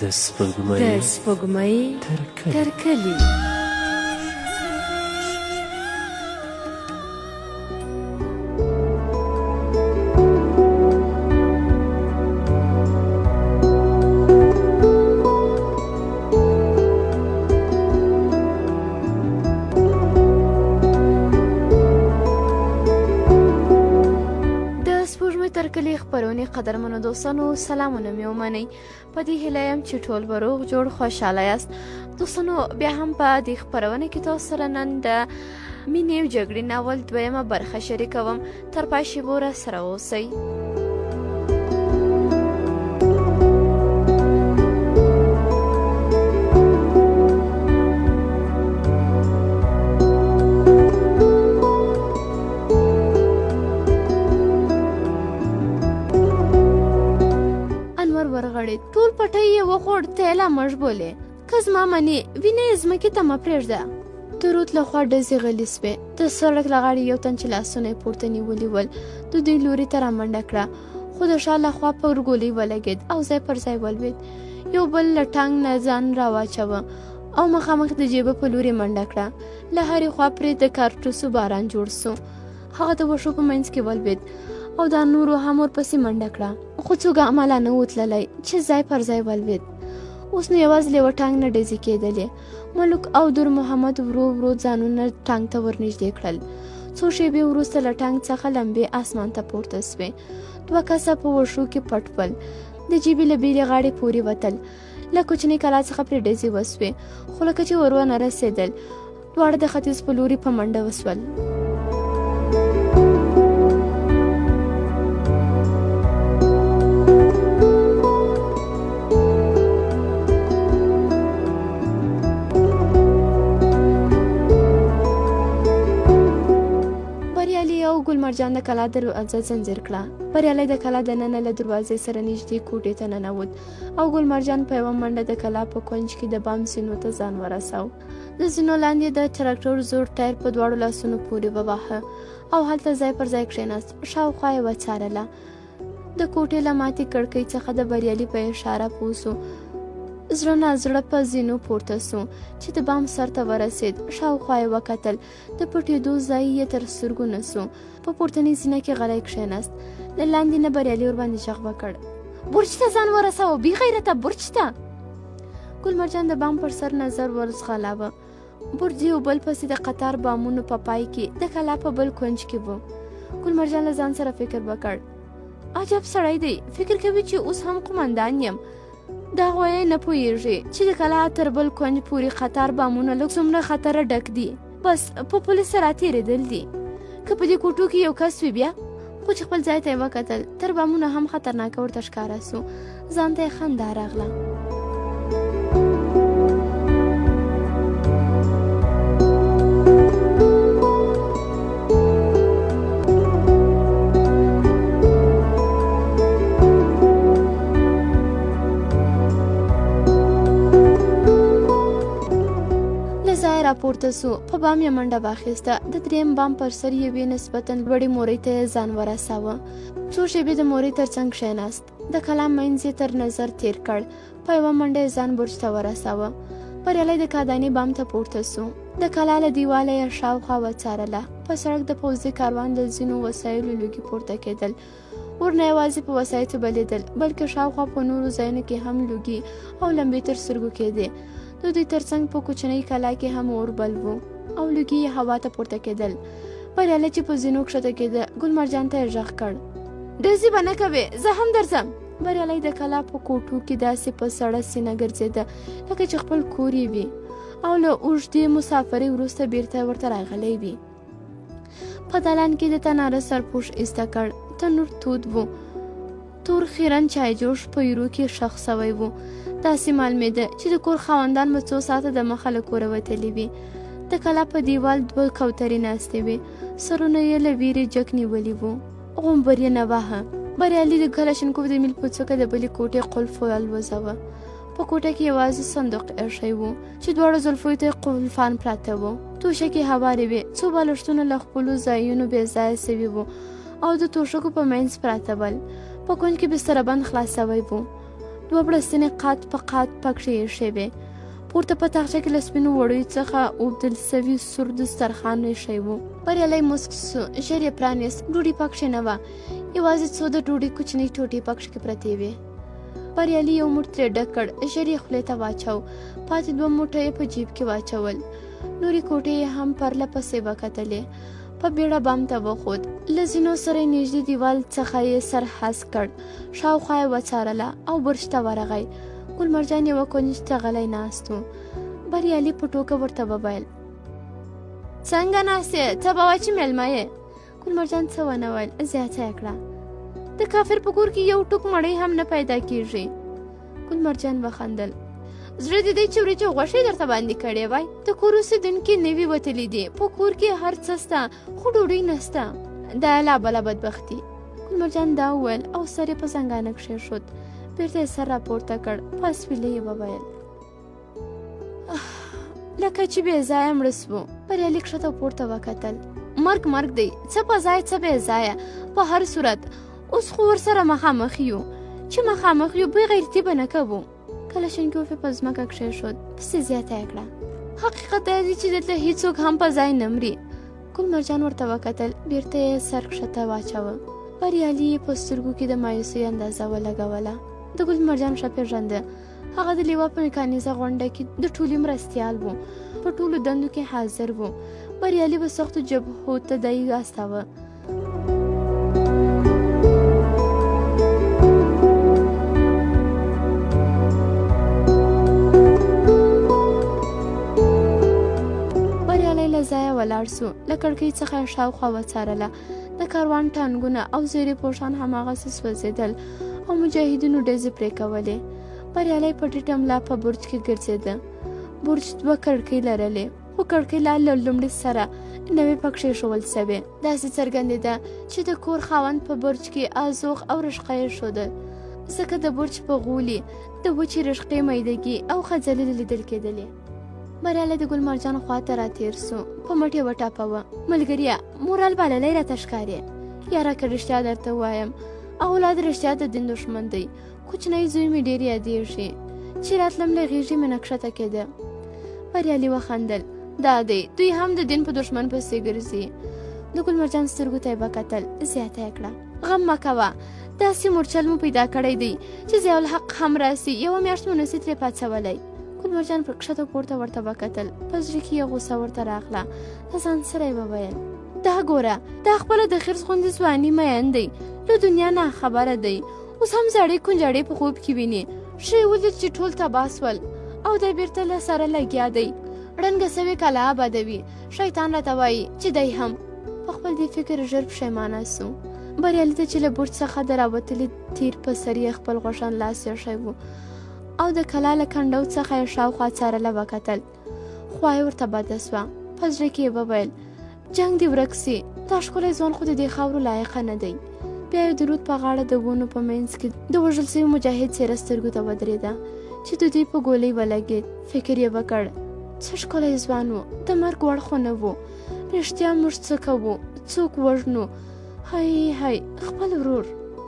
د سپوږمۍ تر کلي. ترکلی خبرونې قدرمنو دوستانو سلامونه مې ومنئ. په دې هیله یم چې ټول به روغ جوړ خوشحاله یاست. دوستانو بیا هم په دې خپرونه کې تاسو سره نن د مینې او جګړې ناول دویمه برخه شریکوم. تر پای شیبو را سره اوسئ. ټول پټی یې وخوړ تیله مړ بولې که زما منې وینې یې ځمکې ته مه پرېږده. د رود له خوا ډزې غلي سوې. د سړک له غاړې یو تن چې لاسونه یې پورته نیولي ول د دوی لوري ته رامنډه کړه، خو د شا له خوا پر ګولۍ ولګېد او ځای پر ځای ولوېد. یو بل له ټانک نه ځان راواچوه او مخامخ د جیبه په لوري منډه کړه. له هرې خوا پرې د کارتوسو باران جوړ سو. هغه د وښو په منځ کې ولوېد او دا نورو هم ورپسې منډه کړه، خو څوک عمله نه و تللی چې ځای پر ځای ولوېد. اوس نو یوازې له یوه ټانک نه ډزې کېدلې. ملک او دور محمد ورو ورو ځانونه ټانک ته ورنږدې کړل. څو شېبې وروسته له ټانک څخه لمبې اسمان ته پورته سوې. دوه کسه په وښو کې پټ ول، د جیبې له بېلې غاړې پورې وتل. له کوچنۍ کلا څخه پرې ډزې وسوې، خو لکه چې ور ونه رسېدل. دواړه د ختیځ په لوري په منډه وسول. ګل مرجان د کلا دروازه ځنځیر کړه. بریالی د کلا دننه له دروازې سره نږدې کوټې ته ننوت او ګل مرجان په یوه منډه د کلا په کونج کې د بام زینو ته ځان ورساو. د زینو لاندې د تراکټور زوړ ټایر په دواړو لاسونو پورې وواهه او هلته ځای پر ځای کښېناست. شاوخوا یې وڅارله. د کوټې له ماتې کړکۍ څخه د بریالي په اشاره پوه سو. زړه نازړه په زینو پورته سو چې د بام سر ته ورسېد. شاوخوا یې وکتل، د پټېدو ځای یې تر سترګو نه سو. په پورتنۍ زینه کې غلی کښېناست. له لاندې نه بریالي ورباندې غږ وکړ: برج ته ځان ورسوه، بې غیرته، برج ته! ګل مرجان د بام پر سر نظر ورځغلاوه. برج یو بل پسې د قطار بامونو په پای کې د کلا په بل کونج کې و. ګل مرجان له ځان سره فکر وکړ: عجب سړی دی، فکر کوي چې اوس هم قمندان یم. دا غوی نه پوهیږي چې د کلا تر بل کونج پورې قطار بامونه له څومره خطره ډک دي. بس په پولیس راتېرېدل دي. که په دې کوټو کې یو کس وي بیا؟ خو چې خپل ځای ته یې وکتل، تر بامونه هم خطرناکه ورته ښکاره سو. ځان ته یې خندا راغله. راپورته سو. په بام یې منډه واخیسته. د دریم بام پر سر یوې نسبتا لوړې مورۍ ته یې ځان ورساوه. څو شېبې د مورۍ تر څنګ کښېناست. د کلا منځ یې تر نظر تېر کړ. په یوه منډه یې ځان برج ته ورساوه. بریالی د کادانې بام ته پورته سو. د کلا له دیواله یې شاوخوا وڅارله. په سړک د پوځي کاروان د ځینو وسایلو لوګي پورته کېدل. ورنه یوازې په وسایطو بلیدل، بلکې شاوخوا په نورو ځایونو کې هم لوګي او لمبې تر سترګو کېدې. د دوی ترڅنګ په کوچنۍ کلا کې هم اور بل و او لوګي یې هوا ته پورته کېدل. بریالی چې په زینو کښته کېده، ګل مرجان ته یې غږ کړ: ډزې به نه کوې، زه هم درځم. بریالی د کلا په کوټو کې داسې په سړه سینه ګرځېده لکه چې خپل کور یې وي او له اوږدې مسافرۍ وروسته بیرته ورته راغلی وي. په دالان کې د تناره سرپوش ایسته کړ. تنور تود و. تور خیرن چایجوش په یورو کې ښخ سوی و. داسې معلومېده چې د کور خاوندان به څو ساعته د مخه له کوره وتلي وي. د کلا په دیوال دوه کوترې ناستې وې. سرونه یې له ویرې جګ نیولي وو. غومبر یې نه واهه. بریالي د کلشنکوف د میل په څوکه د بلې کوټې قلف والوځاوه. په کوټه کې یوازې صندوق ایښی و چې دواړو زلفو ته قلفان پراته وو. توشکې هوارې وې. څو بالښتونه له خپلو ځایونو بې ځایه سوي وو او د توشکو په منځ پراته ول. په کونج کې بستربند خلاص سوی و. دوه بړستنې قات په قات پکښې ایښې وې. پورته په تاخچه کې له سپینو وړیو څخه اوبدل سوي سور دسترخوان ایښی و. بریالی موسک سو، ژر یې پرانیست. ډوډۍ پکښې نه وه، یوازې څو د ډوډۍ کوچنۍ ټوټې پکښې پرتې وې. بریالي یو موټ ترې ډک کړ، ژر یې خولې ته واچو. پاتې 2 موټه یې په جیب کې واچول. نورې کوټې یې هم پرله پسې وکتلې. په بیړه بام ته وخوت. له زینو سره یې نږدې دیوال څخه یې سر هسک کړ. شاوخوا یې وڅارله او برج ته ورغی. ګل مرجان یوه کونج ته غلی ناست و. بریالي په ټوکه ورته وویل: څنګه ناست یې؟ ته به وایې چې میلمه یې؟ ګل مرجان څه ونه ویل، زیاته یې کړه: د کافر په کور کې یو ټوک مړۍ هم نه پیدا کېږي. ګل مرجان وخندل: زړه دې دی چې وریجې غوښې درته باندې کړې وای. د کور اوسېدونکي نوي وتلي دي، په کور کې هر څه سته خو ډوډۍ نسته. دا لا بله بدبختي. ګل مرجان دا وویل او سر یې په زنګانه کښېښود. بیرته یې سر راپورته کړ. په اسویلۍ یې وویل: لکه چې بې ځایه مړه سوو. بریالي کښته پورته وکتل. مرګ دی، څه په ځای څه بې ځایه. په هر صورت اوس خو ورسره مخامخ یو. چې مخامخ یو بې غیرتي به نه کوو. کله شنکوفې په ځمکه کښېښود. پسې زیاته یې کړه: حقیقت دا دی چې دلته هیڅوک هم په ځای نه مري. ګل مرجان ورته وکتل. بیرته یې سر کښته واچوه. بریالي په سترګو کې د مایوسۍ اندازه ولګوله. د ګل مرجان ښه پېژنده. هغه د لیوا په میکانیزه غونډه کې د ټولې مرستیال و. په ټولو دندو کې حاضر و. بریالي به سختو جبهو ته دی استاوه. بریالي له ځایه ولاړ سو. له کړکۍ څخه یې شاوخوا وڅارله. د کاروان ټانګونه او زیرې پوشان هماغسې سوځېدل او مجاهدینو ډزې پرې کولې. بریالی په ټیټه ملا په برج کې ګرځېده. برج 2 کړکۍ لرلې، خو کړکۍ لا له لومړي سره نوې پکښې ایښول سوې. داسې څرګندېده چې د کور خاوند په برج کې ازوغ او رشقه ایښوده، ځکه د برج په غولي د وچې رشقې میدګي او خځلې لیدل کېدلې. بریالی د ګل مرجان خواته راتېر سو. په مټ یې وټاپوه: ملګريه، مورال بللی راته ښکارې. یاره که رښتیا درته ووایم، اولاد رښتیا د دین دښمن دی. کوچنی زوی مې ډېر یادېږي چې راتلم له غېږې مې نه کښته کېده. بریالي وخندل: دا دی، دوی هم د دین په دښمن پسې ګرځي. د ګل مرجان سترګو ته یې وکتل. زیاته یې کړه: غم مه کوه، داسې مورچل مو پیدا کړی دی چې ضیاءالحق هم راسي. 1 میاشت مو نسي ترې پاڅولی. ګل مرجان پر کښته پورته ورته وکتل. په زړه کې یې غوسه ورته راغله. له ځان سره یې وویل: دا ګوره، دا خپله د خرس غوندې ځواني مین دی، له دنیا نه خبره دی. اوس هم زړې کونجړې په خوب کې ویني. ښه یې ولید چې ټول تباه سول او دی بیرته له سره لګیا دی. ړنګه سوې کلا آبادوي. شیطان راته وایي چې دی هم. په خپل دې فکر ژر پښیمانه سو. بریالي ته چې له برج څخه د راوتلي تیر په سر یې خپل غوښان لاس ایښی و او د کلا له کنډو څخه یې شاوخوا څارله وکتل. خوا یې ورته بده سوه. په زړه کې یې وویل: جنګ دې ورک سي، دا ښکلی ځوان خو د دې خاورو لایقه نه دی. بیا یې د رود په غاړه د ونو په منځ کې د وژل سوي مجاهد څېره سترګو ته ودرېده چې د دوی په ګولۍ ولګېد. فکر یې وکړ: څه ښکلی ځوان و، د مرګ وړ خو نه و. رښتیا موږ څه کوو، څوک وژنو؟ هی خپل ورور.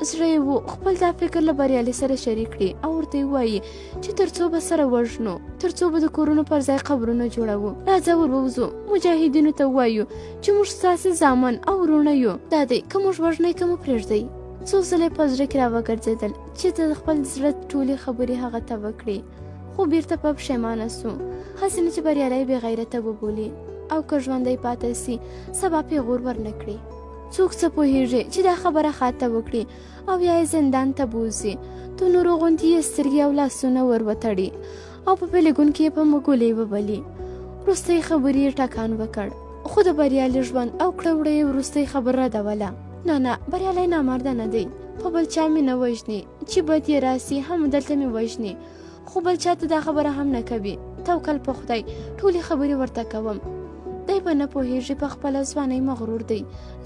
زړه یې و خپل دا فکر له بریالي سره شریک کړي او ورته یې ووایي چې تر څو به سره وژنو، تر څو به د کورونو پر ځای قبرونه جوړوو. راځه ور ووځو، مجاهدینو ته ووایو چې موږ ستاسې زامن او وروڼه یو. دا دی، که موږ وژنئ که مو پرېږدئ. څو ځله یې په زړه کې راوګرځېدل چې د خپل زړه ټولې خبرې هغه ته وکړي، خو بیرته په پښیمانه سو. هسې نه چې بریالی بې غیرته وبولي او که ژوندی پاته سي سبا پیغور ورنه کړي. څوک څه پوهېږي چې دا خبره خاته وکړي او یا یې زندان ته بوځي. د نورو غوندې یې سترګې او لاسونه ور وتړي او په پیلګون کې یې په مګولۍ وبلي. وروستۍ خبرې یې ټکان وکړ، خو د بریالي ژوند او کړه وړه یې وروستۍ خبر ردوله: نه، بریالی نامرده نه دی. په بل چا مې نه وژني، چې بد یې راسي هم دلته مې وژني، خو بل چا ته دا خبره هم نه کوي. توکل په خدای، ټولې خبرې ورته کوم. دی به نه پوهېږي، په خپله ځوانۍ مغرور دی.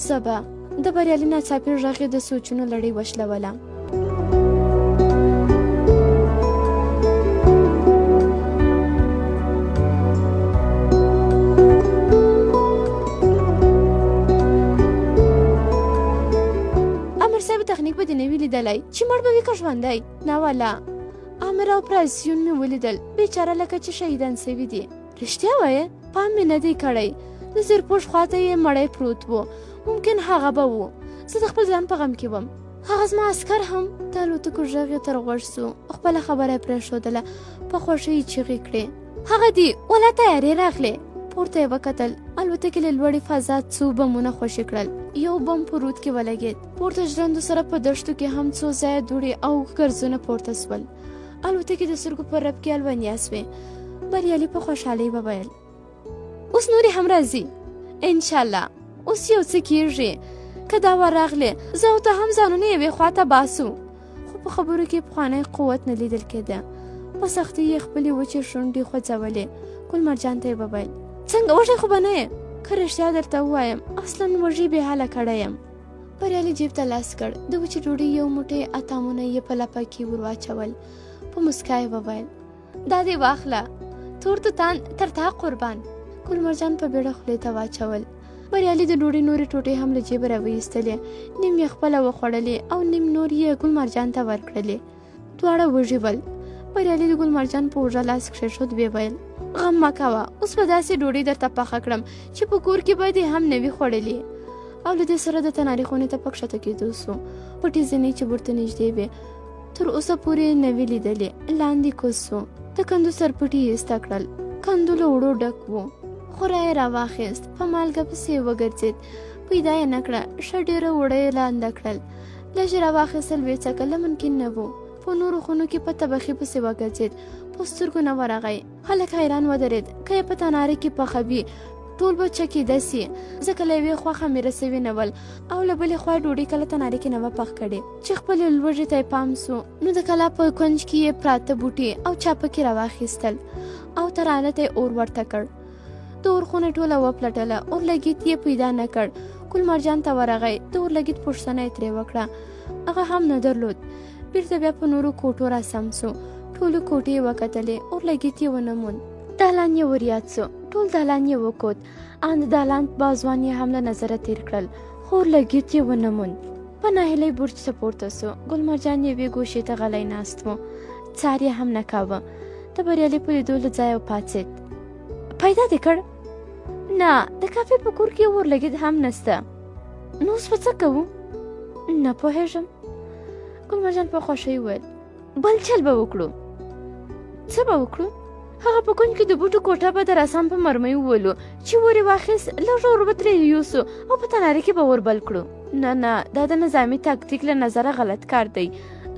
زه به د بریالي ناڅاپي غږ یې د سوچونو لړۍ وشلوله. امر صاحب تخنیک به دې نه وي لیدلی چې مړ به وي که ژوندی؟ نه والا، عامر او پرازیون مې ولیدل، بیچاره لکه چې شهیدان سوي دي. رښتیا وایې؟ پام مې نه دی کړی. د زیرپوش خواته یې مړی پروت و، ممکن هغه به و. زه د خپل ځان په غم کې وم. هغه زما عسکر هم. د الوتکو غږ یې تر غوږ سو، خپله خبره یې پرېښودله، په خوښۍ یې چیغې کړې: هغه دی، ولا تیارې راغلې. پورته یې وکتل، الوتکې له لوړې فضا څو بمونه خوشې کړل. یو بم په رود کې ولګېد. پورته ژرندو سره په دښتو کې هم څو ځایه دوړې او ګرځونه پورته سول. الوتکې د سترګو په رپ کې الونیا سوې. بریالي په خوشحالۍ وویل: اوس نورې هم راځي، انشاءالله. اوس یو څه کېږي، که دا ورغلې زه او ته هم ځانونه یوې خواته باسو. خو په خبرو کې پخوانی قوت نه لیدل کېده. په سختۍ یې خپلې وچې شونډې خوځولې. ګل مرجان ته یې وویل: څنګه وږی خو به نه یې؟ که رښتیا درته ووایم، اصلا وږي بې حاله کړی یم. بریالي جیب ته لاس کړ، د وچې ډوډۍ یو موټی اتامونه یې په لپه کې ور واچول. په مسکا یې وویل: دا دې واخله، تور توتان تر تا قربان. ګل مرجان په بیړه خولې ته واچول. بریالي د ډوډۍ نورې ټوټې هم له جیبه راویستلې، نیم یې خپله وخوړلې او نیم نور یې ګل مرجان ته ورکړلې. دواړه وږي ول. بریالي د ګل مرجان په اوږه لاس کښېښود، ویې ویل: غم مه کوه، اوس به داسې ډوډۍ درته پخه کړم چې په کور کې به دې هم نه وي خوړلې. او له دې سره د تنارې خونې ته په کښته کېدو سو. پټې زینې چې ورته نږدې وې تر اوسه پورې نه وې لیدلې، لاندې کوز سو. د کندو سرپټي یې ایسته کړل. کندو له اوړو ډک و. خوره یې راواخیست، په مالګه پسې یې وګرځېد. پیدا یې نه کړه، ښه ډېره اوړه یې لانده کړل. لږ یې راواخیستل، ویې څکله ممکن نه و. په نورو خونو کې په طبخي پسې وګرځېد، په سترګو نه ورغی. خلک حیران ودرېد، که یې په تناره کې پخوي ټول به چکېده سي، ځکه له یوې خوا خمیره سوي نه ول او له بلې خوا ډوډۍ کله تنارې کې نه وه پخ کړې. چې خپلې لوږې ته یې پام سو، نو د کلا په کونج کې یې پراته بوټي او چاپکې راواخیستل او ترانه ته یې اور ورته کړ. د اور خونه ټوله وپلټله، اورلګیت یې پیدا نه کړ. ګل مرجان ته ورغی، د اورلګیت پوښتنه یې ترې وکړه، هغه هم نه درلود. بیرته بیا په نورو کوټو راسم سو. ټولو کوټې یې وکتلې، اورلګیت یې ونه موند. دالان یې وریاد سو، ټول دالان یې وکوت، ان د دالان بازوان یې هم له نظره تیر کړل، خو اورلګیت یې ونه موند. په ناهیلۍ برج ته پورته سو. ګل مرجان یوې ګوشې ته غلی ناست و، څار یې هم نه کاوه. د بریالي په لیدو له ځایه وپاڅېد. پیدا دې کړ؟ نه، د کافي په کور کې اورلګیت هم نسته. نو اوس به څه کوو؟ نه پوهېږم. ګل مرجان په خوښۍ وویل: بل چل به وکړو. څه به وکړو؟ هغه په کونج کې د بوټو کوټه به د رسام په مرمۍ وولو، چې اور یې واخیست، لږ اور به ترې یوسو او په تنارې کې به اور بل کړو. نه نه، دا د نظامي تاکتیک له نظره غلط کار دی.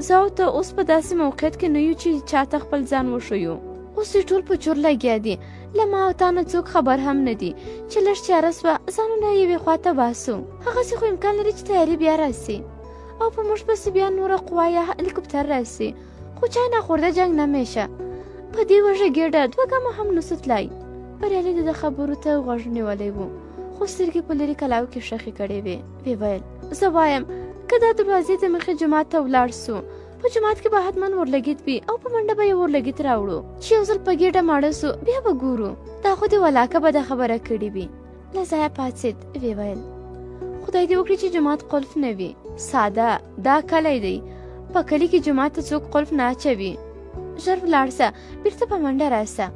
زه او ته اوس په داسې موقعیت کې نه یو چې چاته خپل ځان وښیو. اوس یې ټول په چور لګیا دي، له ما او تا نه څوک خبر هم نه دي چې لږ تیاره سوه ځانونه یوې خواته باسو. هغسې خو امکان لري چې تیارې بیا راسي او په موږ پسې بیا نوره قوا یا هلیکوپتر راسي، خو چای ناخورده جنګ نه میشه. په دې وږه ګېډه 2 ګامه هم نسو تلای. بریالي د خبرو ته غوږ نیولی و، خو سترګې په لرې کلاو کې ښخې کړې وې. ویې ویل: زه وایم که دا دروازې د مخې جومات ته ولاړ سو، په جومات کې به حتما اورلګیت وي او په منډه به یې اورلګیت راوړو، چې یو ځل په ګېډه ماړه سو بیا به ګورو. دا خو دې ولاکه به دا خبره کړې وي. له ځایه پاڅېد، ویې ویل: خدای دې وکړي چې جومات قلف نه وي. ساده، دا کلی دی، په کلي کې جومات ته څوک قلف نه اچوي. ژر ولاړ سه، بیرته په منډه راسه،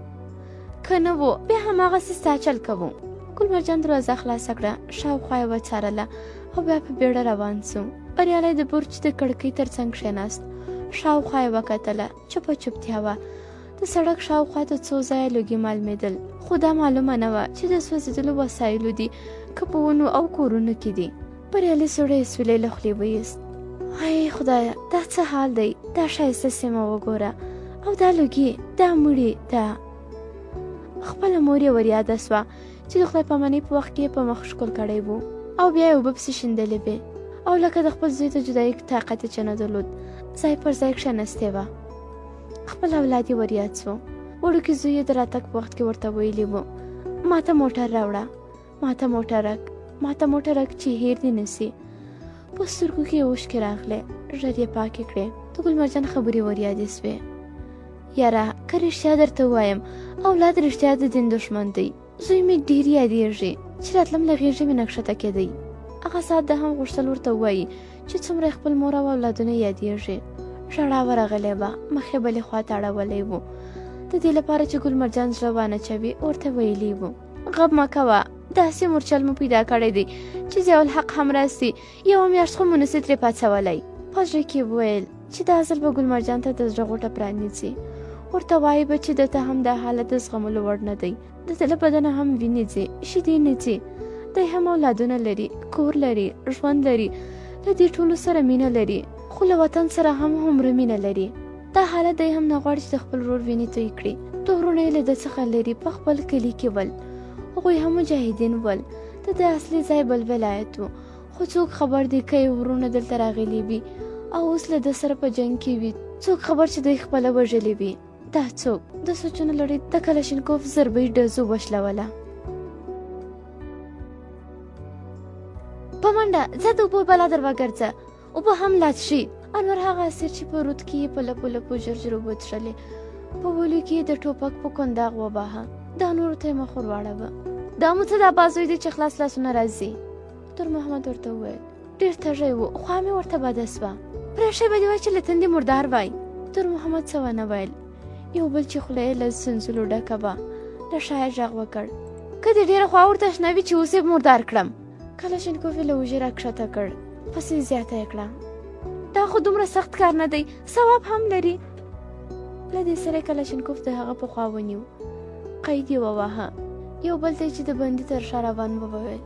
که نه و بیا هماغسې ستا چل کوو. ګل مرجان دروازه خلاصه کړه، شاوخوا یې وڅارله او بیا په بیړه روان سو. بریالی د برج د کړکۍ تر څنګ کښېناست، شاوخوا یې وکتله، چوپه چوپتیا وه. د سړک شاوخوا ته څو ځایه لوګي معلومېدل، خو دا معلومه نه وه چې د سوځېدلو وسایلو دي که په ونو او کورونو کې دي. بریالي سوړې سولې له خولې ویست: ای خدایه، دا څه حال دی؟ دا ښایسته سیمه وګوره، او دا لوګي، دا مړي، دا. خپله مور یې وریاده سوه چې د خدای پامانۍ په وخت کې یې په مخ ښکل کړی و او بیا یې اوبه پسې شیندلې وې، او لکه د خپل زوی د جدایۍ طاقت یې چې نه درلود، ځای پر ځای کښېنستې وه. خپل اولاد یې وریاد سو. وړوکي زوی یې د راتګ په وخت کې ورته ویلي و: ماته موټر راوړه، ماته موټرک، ماته موټرک چې هیر دې نسي. په سترګو کې یې اوښکې راغلې، ژر یې پاکې کړې. د ګل مرجان خبرې وریادې سوې: یاره، که رښتیا درته ووایم، اولاد رښتیا د دین دښمن دی. زوی مې ډېر یادېږي چې راتلم له غېږې مې نه کښته کېدی. هغه ساعت ده هم غوښتل ورته ووایي چې څومره خپل مور او اولادونه یادېږي. ژړا ورغلی وه، مخ یې بلې خوا ته اړولی و. د دې لپاره چې ګل مرجان زړه وانه چوي ورته ویلي و غب مه کوه، داسې مورچل مو پیدا کړی دی چې ضیاءالحق هم راسي، یوه میاشت خو مو نسي ترې پاڅولی. په زړه کې وویل چې دا ځل به ګل مرجان ته د زړه غوټه پرانیځي، ورته وایي به چې دته هم دا حالت د زغملو وړ نه دی، د ده له بدنه هم وینې ځي، شیدې نه ځي، دی هم اولادونه لري، کور لري، ژوند لري، له دې ټولو سره مینه لري، خو له وطن سره هم هومره مینه لري. دا حالت دی هم نه غواړي چې د خپل ورور وینې توی کړي. دوه وروڼه یې له ده څخه لري په خپل کلي کې ول، هغوی هم مجاهدین ول، د ده اصلي ځای بل ولایت و، خو څوک خبر دی که یې وروڼه دلته راغلي وي او اوس له ده سره په جنګ کې وي، څوک خبر چې دوی خپله وژلي وي. دا څوک د سوچونو لړۍ د کلشینکوف ضربۍ ډزو وشلوله. په منډه ځه د اوبو بلا در وګرځه، اوبه هم لاس شي. انور هغه اسیر چې په رود کې یې په لپو لپو ژر اوبه څښلې، په بولو کې یې د ټوپک په کنداغ وباهه. دا نورو ته یې مخ ور واړوه. دا مو څه دا بازوی دی چې خلاص لاسونه راځي؟ نور محمد ورته وویل ډېر تږی و، خوا مې ورته بده سوه، پرېښی به دې وای چې له تندې مردار وای. نور محمد څه ونه ویل. یو بل چې خوله یې له سنځلو ډکه وه، له شا یې غږ وکړ که دې ډېره خوا ورته شنه وي چې اوس یې مردار کړم. کلشینکوف یې له اوږې راکښته کړ، پسې زیاته یې کړه دا خو دومره سخت کار نه دی، ثواب هم لري. له دې سره کلشینکوف د هغه په خوا ونیو، قید یې وواهه. یو بل ته چې د بندي تر شا روان وویل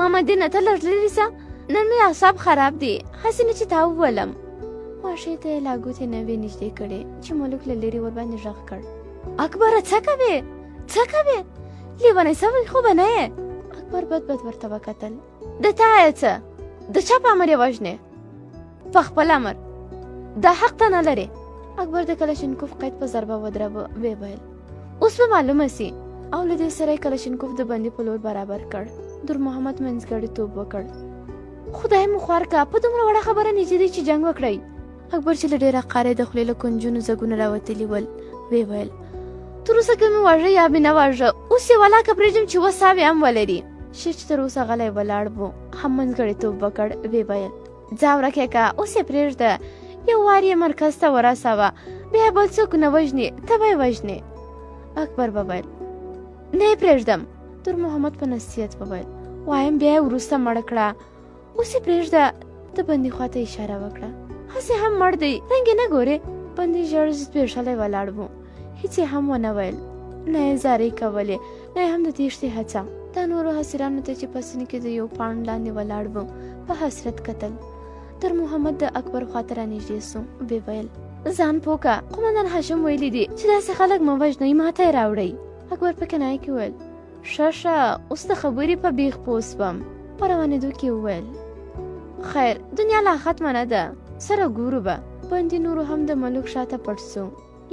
مامدینه ته لږ لرې ځه، نن مې اعصاب خراب دي، هسې نه چې تا وولم. ماشې ته یې لا ګوتې نه وې نږدې کړې چې ملک له لرې ورباندې غږ کړ اکبره څه کوې څه کوې؟ لیونی سوی خو به نه یې. اکبر بد ورته وکتل. د تا یې څه؟ د چا په امر یې وژنې؟ په خپل امر، دا حق ته نه لرې. اکبر د کلشینکوف قید په ضربه ودروه، ویې ویل اوس به معلومه سي. او له دې سره یې کلشینکوف د بندي په لور برابر کړ. نور محمد منځګړیتوب وکړ. خدای مو خوار کا، په دومره وړه خبره نږدې دی چې جنګ وکړئ. اکبر چې له ډېره قهره د خولې له کنجونو ځګونه راوتلي ول، ویې ویل تر اوسه که مې واژه یا مې نه واژه، اوس یې ولاکه پرېږدم چې اووه ساوې هم ولري. شیر چې تر اوسه غلی ولاړ و هم منځګړیتوب وکړ، ویې ویل ځه ورکې که، اوس یې پرېږده، یو وار یې مرکز ته ورسوه، بیا بل څوک نه وژنې، ته به یې وژنې. اکبر وویل نه یې پرېږدم. نور محمد په نصیحت وویل وایم بیا یې وروسته مړه کړه، اوس یې پرېږده. د بندي خوا ته اشاره وکړه. هسې هم مړ دی، رنګ یې نه ګورې؟ بندي ژړ زبېښلی ولاړ و، هېڅ یې هم ونه ویل، نه یې زارۍ کولې، نه یې هم د تېښتې هڅه. دا نورو حسیرانو ته چې په سینې کې د یو پاڼ لاندې ولاړ و په حسرت کتل. تر محمد د اکبر خوا ته رانږدې سو، ویې ویل ځان پوه که، قومندان هاشم ویلي دي چې داسې خلک مه وژنئ، ماته یې راوړئ. اکبر په کنایه کې وویل ښه اوس د خبرې په بیخ پوه سوم. په روانېدو کې وویل خیر دنیا لا ختمه نه ده، سره ګورو به. بندي نورو هم د ملک شاته پټ سو.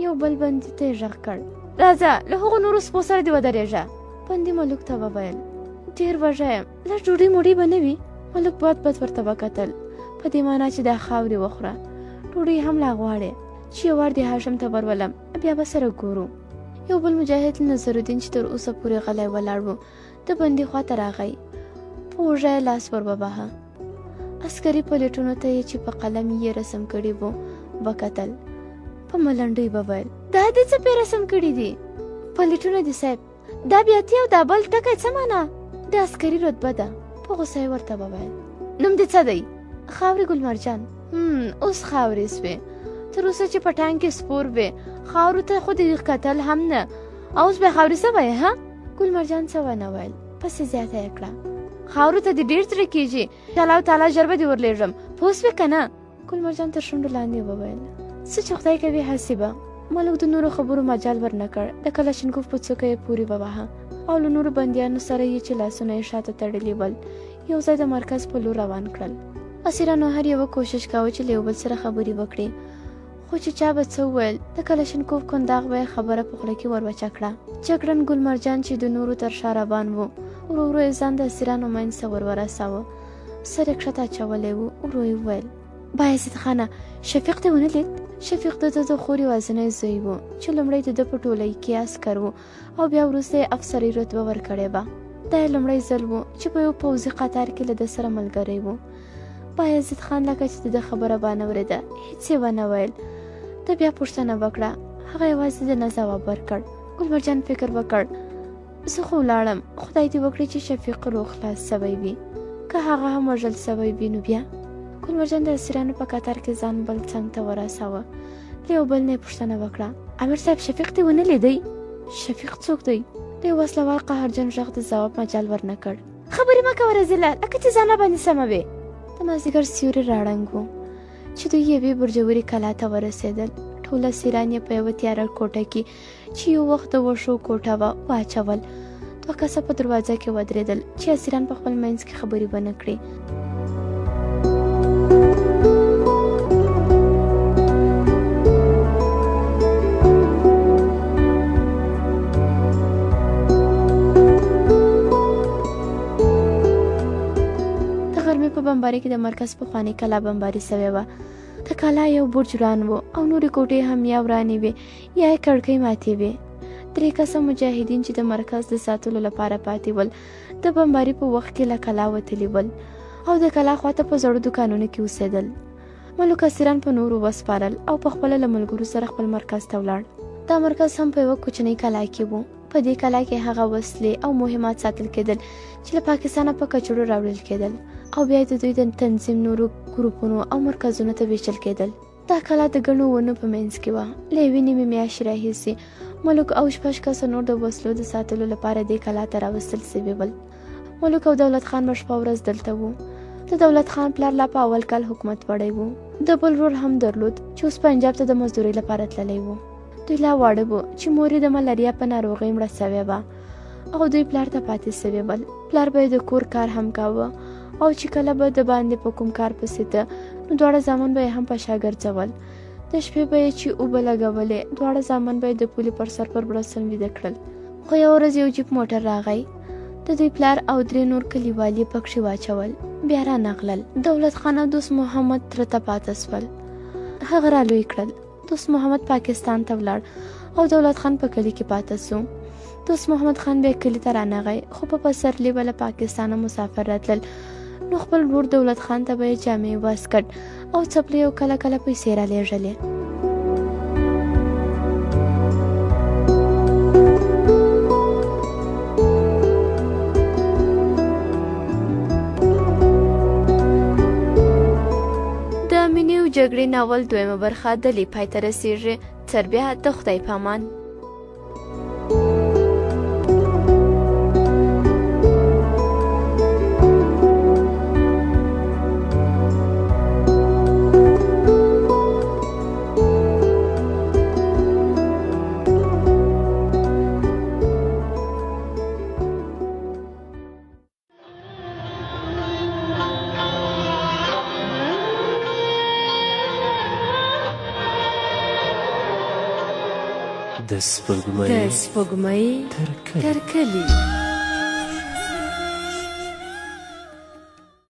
یو بل بندي ته یې غږ کړ راځه له هغو نورو سپو سره دې ودرېږه. بندي ملک ته وویل ډېر وږی یم، لږ ډوډۍ موډۍ به نه وي؟ ملک بد ورته وکتل، په دې معنا چې دا خاورې وخوره، ډوډۍ هم لا غواړې چې یو وار دې هاشم ته ورولم، بیا به سره ګورو. یو بل مجاهد نظرالدین چې تر اوسه پورې غلی ولاړ و د بندي خوا ته راغی، په اوږه یې لاس ور وباهه. عسکري پلیټونو ته یې چې په قلم یې رسم کړي وو وکتل. په ملنډۍ وویل دا دې څه پې رسم کړي دي؟ پلیټونه دي صاحب. دا بیا تی او دا بل ټکی څه معنا؟ د عسکري رتبه ده. په غوسه یې ورته وویل نوم دې څه دی؟ خاورې ګل مرجان. اوس خاورې سوې، تر اوسه چې په ټانک کې سپور وې، خاورو ته خو دې کتل هم نه، اوس بیا خاورې څه وایې ها؟ ګل مرجان څه ونه ویل، پسې زیاته یې کړه خاورو ته دې ډېر زړه کېږي، چې الله تعالی ژر به دې ورلېږم، پوه سوې که نه؟ ګل مرجان تر شونډو لاندې وویل څه چې خدای کوي هسې به. ملک د نورو خبرو مجال ورنه کړ، د کلشینکوف په څوکه یې پورې وواهه او له نورو بندیانو سره یې چې لاسونه یې شاته تړلي ول یو ځای د مرکز په لور روان کړل. اسیرانو هر یوه کوشش کاوه چې له یو بل سره خبرې وکړي، خو چې چا به څه وویل د کلشینکوف کنداغ به یې خبره په خوله کې ور وچه کړه. جګړن ګل مرجان چې د نورو تر شا روان و، ورو ورو یې ځان د اسیرانو منځ ته ور ورساوه، سر یې کښته اچولی و. ورو یې وویل بایزید خانه شفیق دې ونه لید؟ شفیق د ده د خور یوازینی زوی و چې لومړی د ده په ټولۍ کې عسکر و او بیا وروسته یې افسرۍ رتبه ورکړې وه. دا یې لومړی ځل و چې په یو پوځي قطار کې له ده سره ملګری و. بایزید خان لکه چې د ده خبره بانه اورېده هېڅ یې ونه ویل، ده بیا پوښتنه وکړه. هغه یوازې د نه ځواب ورکړ. ګل مرجان فکر وکړ زه خو ولاړم، خدای دې وکړي چې شفیق روغ خلاص سوی وي، که هغه هم وژل سوی وي نو بیا. ګل مرجان د اسیرانو په کتار کې ځان بل څنګ ته ورساوه. له یو بل نه یې پوښتنه وکړه امیر صاحب شفیق دې ونه لیدی؟ شفیق څوک دی؟ د یو وسلوال قهرجن غږ د ځواب مجال ورنه کړ. خبرې مه کوه رزیله، لکه چې ځان راباندې سمه وې. د مازدیګر سیوری راړنګ و چې دوی یوې برجورې کلا ته ورسېدل. ټول اسیران یې په یوه تیاره کوټه کې چې یو وخت د وښو کوټه وه واچول. دوه کسه په دروازه کې ودرېدل چې اسیران په خپل منځ کې خبرې ونه کړي. په بمباري کې د مرکز پخوانۍ کلا بمباري سوې وه. د کلا یو برج وران و او نورې کوټې هم یا ورانې وې یا یې کړکۍ ماتې وې. 3 کسه مجاهدین چې د مرکز د ساتلو لپاره پاتې ول د بمباري په وخت کې له کلا وتلي ول او د کلا خواته په زړو دوکانونو کې اوسېدل. ملوک اسیران په نورو وسپارل او په خپله له ملګرو سره خپل مرکز ته ولاړ. دا مرکز هم په یوه کوچنۍ کلا کې و. په دې کلا کې هغه وسلې او مهمات ساتل کېدل چې له پاکستانه په کچړو راوړل کېدل او بیا د دوی د تنظیم نورو ګروپونو او مرکزونو ته ویشل کېدل. دا کلا د ګڼو ونو په منځ کې وه. له یوې نیمې میاشتې راهیسې ملوک او 6 کسه نور د وسلو د ساتلو لپاره دې کلا ته راوستل سوي ول. ملوک او دولت خان به شپه ورځ دلته وو. د دولت خان پلار لا په اول کال حکومت وړی و. د بل ورور هم درلود چې اوس پنجاب ته د مزدورۍ لپاره تللی و. دوی لا واړه وو چې مور یې د ملاریا په ناروغۍ مړه سوې وه او دوی پلار ته پاتې سوي ول. پلار به یې د کور کار هم کاوه او چې کله به د باندې په کوم کار پسې ته نو دواړه زامن به یې هم په شا ګرځول. د شپې به یې چې اوبه لګولې دواړه زامن به یې د پولې پر سر پر بړستن ویده کړل. خو یوه ورځ یو جیپ موټر راغی. د دوی پلار او 3 نور کلیوال یې پکښې واچول. بیا رانغلل. دولت خان او دوست محمد تره ته پاته سول. هغه رالوی کړل. دوست محمد پاکستان ته ولاړ او دولت خان په کلي کې پاته سو. دوست محمد خان بیا کلي ته رانغی خو په پسرلي به له پاکستانه مسافر راتلل. نو خپل ورور دولت خان ته به یې جامې واسکټ او څپلۍ او کله کله پیسې رالېږلې. د مینې او جګړې ناول 2مه برخه دلې پای ته رسېږي. تر بیا د خدای په امان. د سپوږمۍ تر کلي